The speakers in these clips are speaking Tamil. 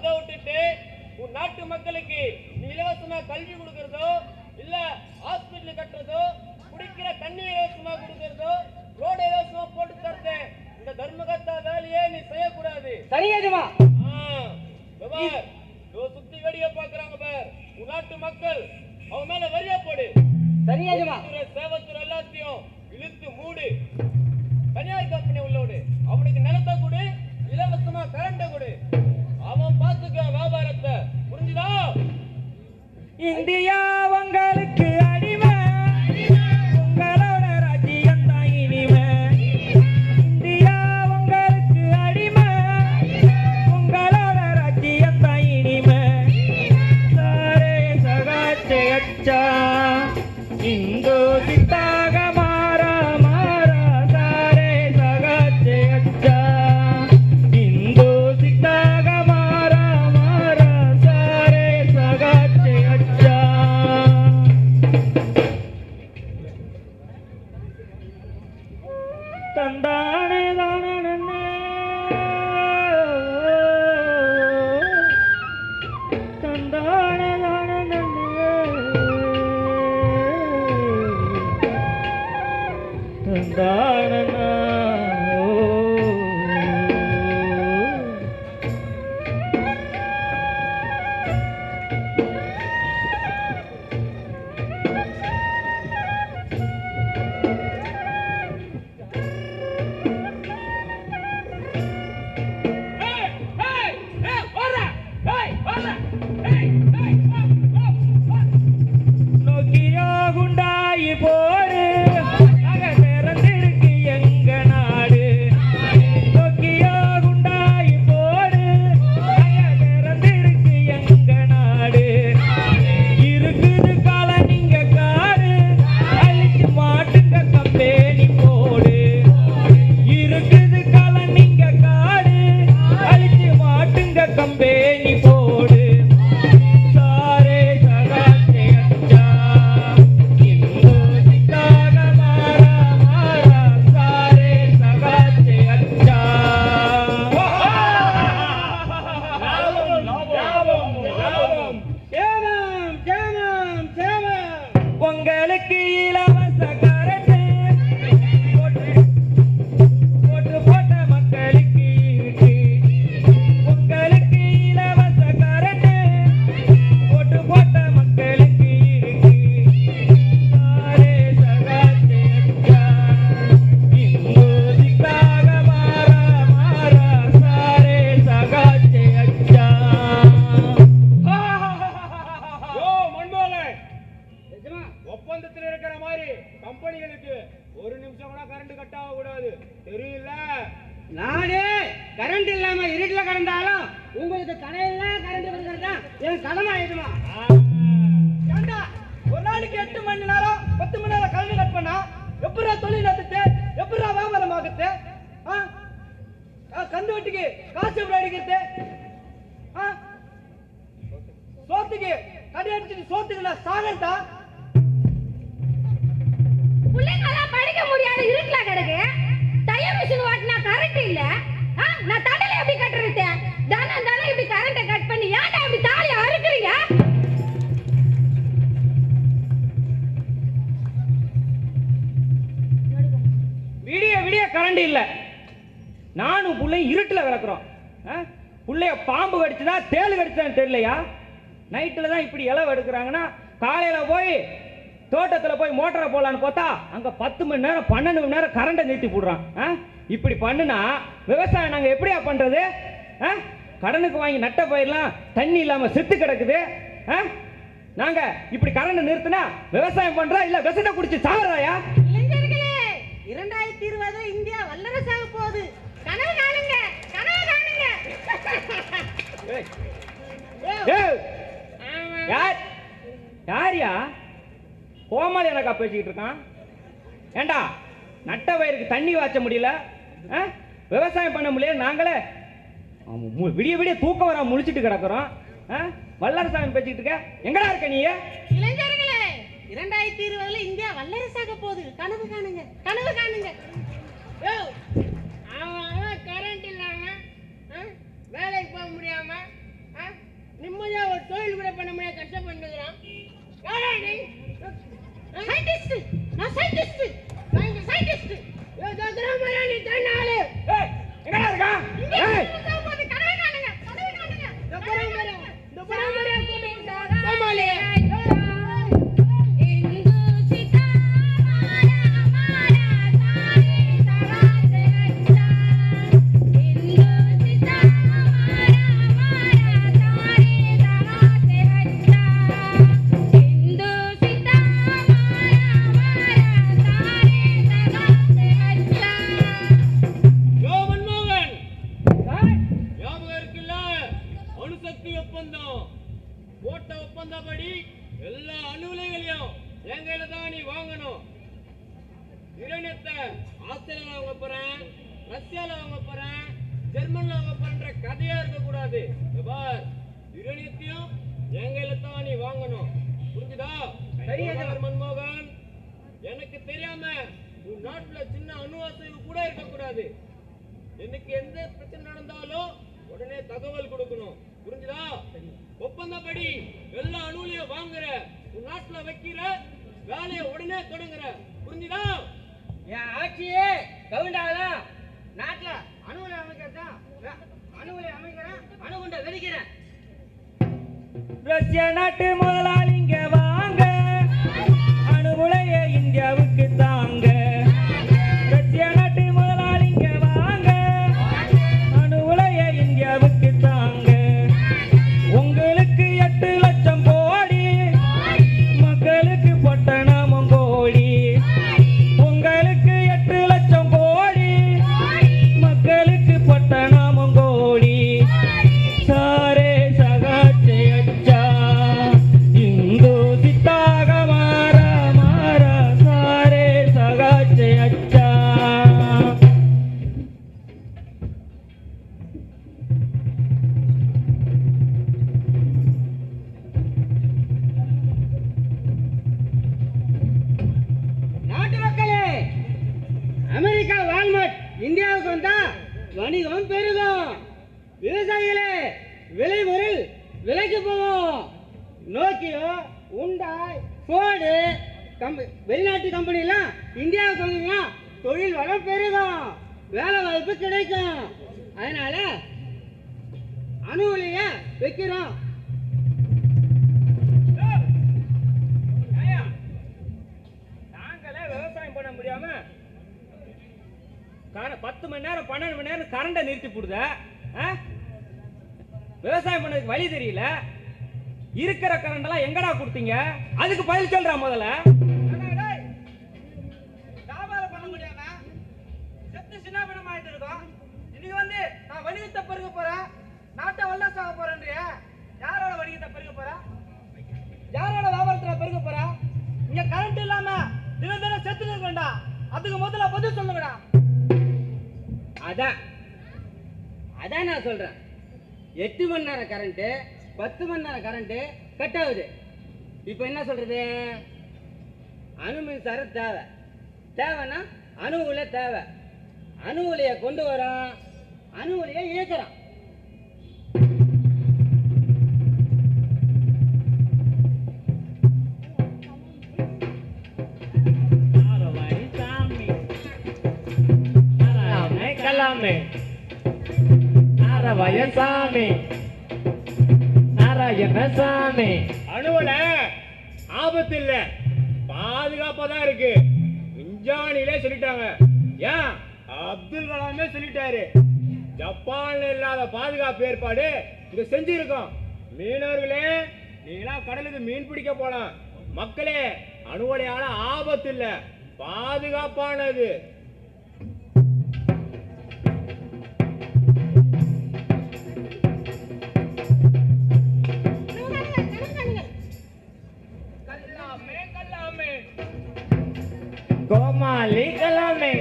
அதை விட்டுட்டு உன் நாட்டு மக்களுக்கு நீ இலவசமா கல்வி கொடுக்கறதோ இல்ல ஹாஸ்பிட்டல் கட்டுறதோ குடிக்கிற தண்ணி இலவசமா கொடுக்கறதோ ரோடு இலவசமா போட்டு தரது இந்த தர்மகர்த்தா வேலையே நீ செய்யக்கூடாது. சரியாதுமா? சுத்தி வெடிய பாக்குறாங்க பார் உன் நாட்டு மக்கள், அவன் மேல வரியா போடு. சரியாதுமா? சேவத்துறை எல்லாத்தையும் இழுத்து மூடு. தனியார் கம்பெனி உள்ளோடு அவனுக்கு நிலத்தை கொடு, இலவசமா கரண்ட கொடு. அவன் பார்த்துக்க வியாபாரத்தை. புரிஞ்சுதா? இந்தியா உங்களுக்கு அடிமை, உங்களோட ராஜ்யம் தான் இனிமை. இந்தியா உங்களுக்கு அடிமை, உங்களோட ராஜ்யம் தான் இனிமை. சாரே சகாச்சே அச்சா இந்து சித்தாக மாறா மாறா. சாரே சகாச்சே அச்சா இந்து சித்தாக மாறா மாறா. சாரே சகாச்சே அச்சா. தந்தானே தானே தந்தானே தானே தந்தானே. நோக்கியா குண்டாயி போடு, நகை திறந்திருக்கு எங்க நாடு. நோக்கியா குண்டாயி போடு, நகை திறந்திருக்கு எங்க நாடு. இருக்குது கால நீங்க காடு, அழிச்சு மாட்டுங்க கம்பெனி போடு. இருக்குது கால நீங்க காடு, அழிச்சு மாட்டுங்க கம்பெனி போடு. சாரே சகாச்சே அச்சா இந்து சித்தாக மாறா மாறா. சாரே சகாச்சே அச்சா. சேவம் சேவம் சேவம். உங்களுக்கு இலவச கரண்ட் போட்டு போட்ட மக்களுக்கு இருக்கு. உங்களுக்கு இலவச கரண்ட் போட்டு போட்ட மக்களுக்கு இருக்கு. சாரே சகாச்சே அச்சா இந்து சித்தாக மாறா மாறா. சாரே சகாச்சே அச்சா. ஒப்பந்தத்தில் இருக்கிற மாதிரி கம்பெனிகளுக்கு ஒரு நிமிஷம் கூட கரண்ட் கட் ஆக கூடாது, தெரியல? நானே கரண்ட் இல்லாம இருட்டுல கிடந்தாலும் உங்களுக்கு கடையில கரண்ட் வருகிறதா என் கடமை ஆயிடுமா? ஏண்டா ஒரு நாளைக்கு 8 மணி நேரம் 10 மணி நேரம் கரண்ட் கட் பண்ணா எப்படா தொழில் நடத்துட்டு எப்படா வியாபாரம் ஆகுது? கந்து வட்டிக்கு காசு எப்படி அடிக்கிறது? சோத்துக்கு கடை அடிச்சுட்டு சோத்துக்கு சாகண்டா. புள்ளைங்களாம் படிக்க முடியாத இருட்டுல கிடக்கு. தைய மிஷின் ஓட்டினா கரண்ட் இல்ல. நான் தடலை எப்படி கட்டுறது? தானம் தானே இப்படி கரண்ட கட் பண்ணி ஏன்டா இப்படி தாலி அறுக்குறீங்க? விடிய விடிய கரண்ட் இல்ல. நானும் புள்ளை இருட்டுல கிடக்குறோம். புள்ளைய பாம்பு கடிச்சுதா தேளு கடிச்சான்னு தெரியலையா? நைட்டுல தான் இப்படி இலவு எடுக்கிறாங்கன்னா காலையில போய் தோட்டத்தில் போய் மோட்டரை போடலான்னு பார்த்தா அங்கே 10 மணி நேரம் 12 மணி நேரம் கரண்டை நிறுத்தி போடுறான். இப்படி பண்ணுனா விவசாயம் நாங்கள் எப்படியா பண்ணுறது? கடனுக்கு வாங்கி நட்ட பயிரெலாம் தண்ணி இல்லாமல் செத்து கிடக்குது. நாங்கள் இப்படி கரண்டை நிறுத்தினா விவசாயம் பண்ணுறா இல்லை விஷத்தை குடிச்சு சாகுறாயா? இளைஞர்களே, 2020 இந்தியா வல்லரசாக போகுது. கனவு காணுங்க, கனவு காணுங்க. யாரியா கோமாளி எனக்கா பேசிக்கிட்டு இருக்கான்? ஏண்டா நட்ட வயலுக்கு தண்ணி வாய்ச்ச முடியல, விவசாயம் பண்ண முடியல, நாங்களே விடிய விடிய தூக்கம் வர முழிச்சிட்டு கிடக்குறோம். வல்லரசாமி பேசிக்கிட்டு இருக்க, எங்கடா இருக்க நீ? இளைஞர்களே, 2020 இந்தியா வல்லரசாக போகுது. கனவு காணுங்க, கனவு காணுங்க. கரண்ட் இல்லாம வேலைக்கு போக முடியாம போறேன், ஜெர்மன்ல வாங்க போறேன்ற கதையா இருக்க கூடாது. பார், யுரேனியத்தையும் எங்க தான் நீ வாங்கணும், புரிஞ்சுதா? மன்மோகன், எனக்கு தெரியாம உன் நாட்டுல சின்ன அணு அசைவு கூட இருக்க கூடாது. எனக்கு எந்த பிரச்சனை நடந்தாலும் உடனே தகவல் கொடுக்கணும், புரிஞ்சுதா? ஒப்பந்தப்படி எல்லா அணுலையும் வாங்குற, உன் நாட்டுல வைக்கிற வேலையை உடனே தொடங்குற, புரிஞ்சுதா? என் ஆட்சியே கவுண்டாதா? நாட்டுல அணுகுலை அமைக்கிறதான், அணுகுலை அமைக்கிறேன், அணுகுண்ட வெடிக்கிறேன். ரஷ்யா நாட்டு முதலாளிங்க வாங்க, அணுகுலைய இந்தியாவுக்கு தாங்க. ரஷ்யா நாட்டு முதலாளிங்க வாங்க, அணுகுலைய இந்தியாவுக்கு தாங்க. உங்களுக்கு 8 லட்சம் கோடி, மக்களுக்கு பட்டணமும் கோடி. உங்களுக்கு 8 லட்சம் கோடி, மக்களுக்கு பட்டணமும் கோடி. சாரே சகாச்சே அச்சா, இந்து சித்தாக மாறா மாறா, சாரே சகாச்சே அச்சா. நாட்டு மக்களே, அமெரிக்கா வால்மார்ட் இந்தியாவுக்கு வந்தா வணிகம் பெருகும். விவசாயிகளே, விளைபொருள் விலைக்கு போகும். நோக்கியோ, உண்டாய், ஃபோர்டு வெளிநாட்டு கம்பெனி எல்லாம் இந்தியாவுக்கு வந்தீங்கன்னா தொழில் வளம் பெருகும், வேலை வாய்ப்பு கிடைக்கும். அதனால அணு உலைய வைக்கிறோம். நாங்களே விவசாயம் பண்ண முடியாம 10 மணி நேரம் 12 மணி நேரம் கரண்டை நிறுத்தி போடுத. விவசாயம் பண்ணதுக்கு வழி தெரியல. இருக்கிற கரண்ட் எல்லாம் எங்கடா கொடுத்தீங்க? அதுக்கு பதில் சொல்றா முதல்ல. வியாபாரம் பண்ண முடியாம செத்து சின்ன பணம் ஆயிட்டு இருக்கோம். இன்னைக்கு வந்து நான் வணிகத்தை பெருக போறேன், நாட்டை வல்லசாக போறேன்றியா? யாரோட வணிகத்தை பெருக போற? யாரோட வியாபாரத்துல பெருக போற? இங்க கரண்ட் இல்லாம தினம் தினம் செத்து இருக்க வேண்டாம். அதுக்கு முதல்ல பதில் சொல்லுங்கடா. அதான் நான் சொல்றேன். 8 மணி நேரம் கரண்ட், 10 மணி நேரம் கரண்ட் கட் ஆகுது. இப்போ என்ன சொல்றது? அணு மின்சாரம் தேவை. தேவைன்னா அணு உலை தேவை. அணு உலையை கொண்டு வரோம், அணு உலையை இயக்கிறோம். சாமி நாராயண சாமி, அணுவல ஆபத்து இல்ல, பாதுகாப்பா தான் இருக்கு. விஞ்ஞானிகளே சொல்லிட்டாங்க. ஏன் அப்துல் கலாமே சொல்லிட்டாரு. ஜப்பான்ல இல்லாத பாதுகாப்பு ஏற்பாடு இங்க செஞ்சிருக்கோம். மீனவர்களே, நீங்களாம் கடலுக்கு மீன் பிடிக்க போலாம். மக்களே, அணுவலையால ஆபத்து இல்ல, பாதுகாப்பானது. கோமாளி கலாமே,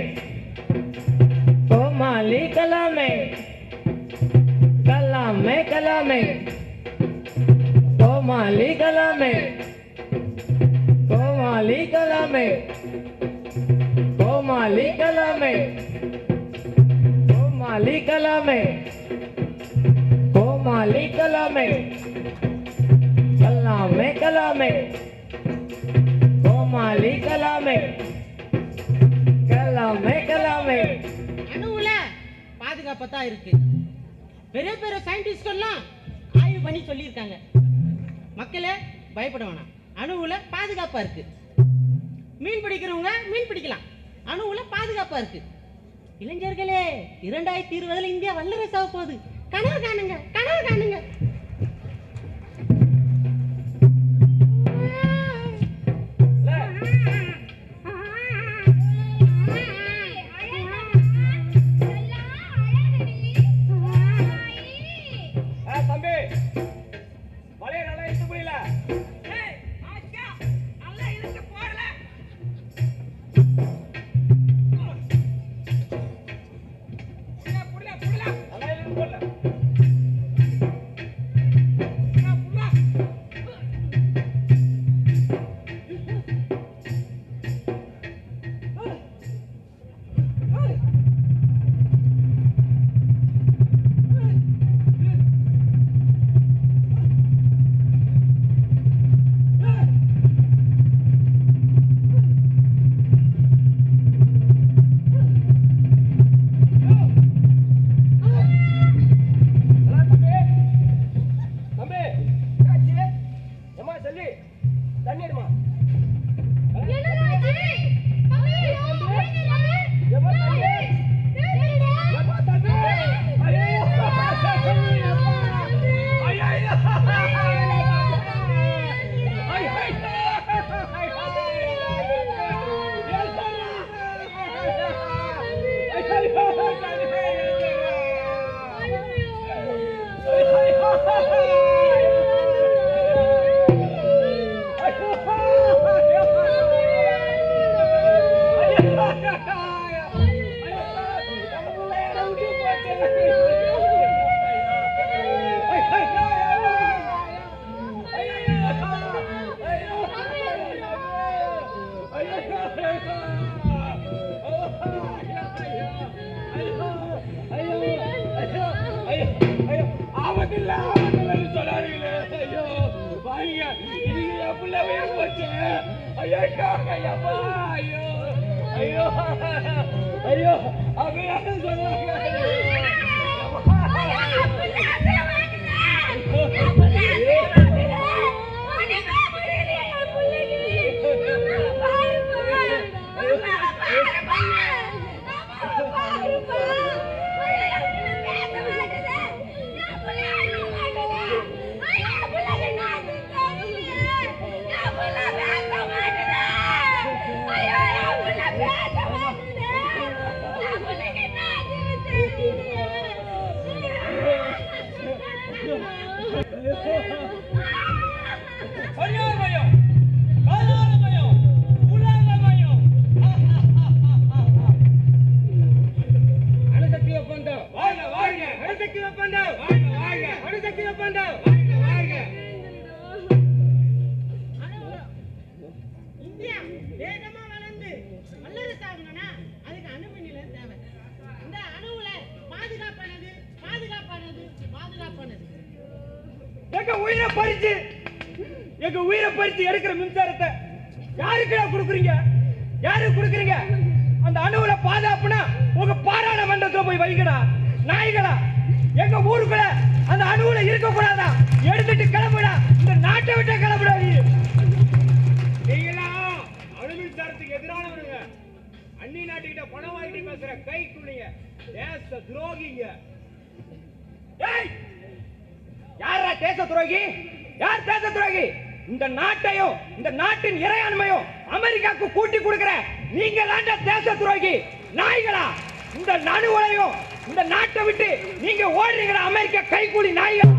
கோமாளி கலாமே, கலாமே கலாமே, கோமாளி கலாமே, கோமாளி கலாமே, கோமாளி கலாமே, கோமாளி கலாமே, கோமாளி கலாமே, கலாமே கலாமே, கோமாளி கலாமே, கலாமே கலாமே. அணுவுல பாதுகாப்பா தான் இருக்கு. பெரிய பெரிய சயின்டிஸ்ட் எல்லாம் ஆய்வு பண்ணி சொல்லியிருக்காங்க. மக்களே பயப்பட வேணாம், அணுவுல பாதுகாப்பா இருக்கு. மீன் பிடிக்கிறவங்க மீன் பிடிக்கலாம், அணுவுல பாதுகாப்பா இருக்கு. இளைஞர்களே, 2020 இந்தியா வல்லரசாக போகுது. கனவு காணுங்க, கனவு காணுங்க. தம்பி, மலையை நல்லா இழுத்து புரியல. புரியல சொல்லாதீங்களே. ஐயோ வாங்க, இது என் பிள்ளை உயிர் போச்சு. ஐயோ ஐயப்பா, ஐயோ ஐயோ ஐயோ அப்படின்னு சொன்னாங்க. இந்தியா வேகமா வளர்ந்து வல்லரசு ஆகணும்னா அதுக்கு அணுமின் நிலையம் தேவை. இந்த அணுவுல பாதுகாப்பானது பாதுகாப்பானது பாதுகாப்பானது. எங்க உயிரை பறிச்சு எடுக்கிற மின்சாரத்தை யாருக்குடா கொடுக்குறீங்க? யாருக்கு கொடுக்குறீங்க? அந்த அணுவுல பாதுகாப்புனா உங்க பாராளுமன்றத்துல போய் வைக்கடா நாய்களா. எங்க ஊருக்குள்ள அந்த அணுவுல இருக்க கூடாதா? எடுத்துட்டு கிளம்புடா, இந்த நாட்டை விட்டு கிளம்புடா. நீங்களா அணு மின்சாரத்துக்கு எதிரானவனுங்க. அந்நிய நாட்டுக்கிட்ட பணம் வாங்கிட்டு பேசுற கை குளிங்க, தேச துரோகிங்க. யாரா தேச துரோகி? யார் தேச துரோகி? இந்த நாட்டையும் இந்த நாட்டின் இறையாண்மையும் அமெரிக்காவுக்கு கூட்டி கொடுக்கிற நீங்க தாண்டா தேச துரோகி நாய்களா. இந்த நடுவலையும் இந்த நாட்டை விட்டு நீங்க ஓடுறீங்களா? அமெரிக்கா கைகூலி நாய்களா.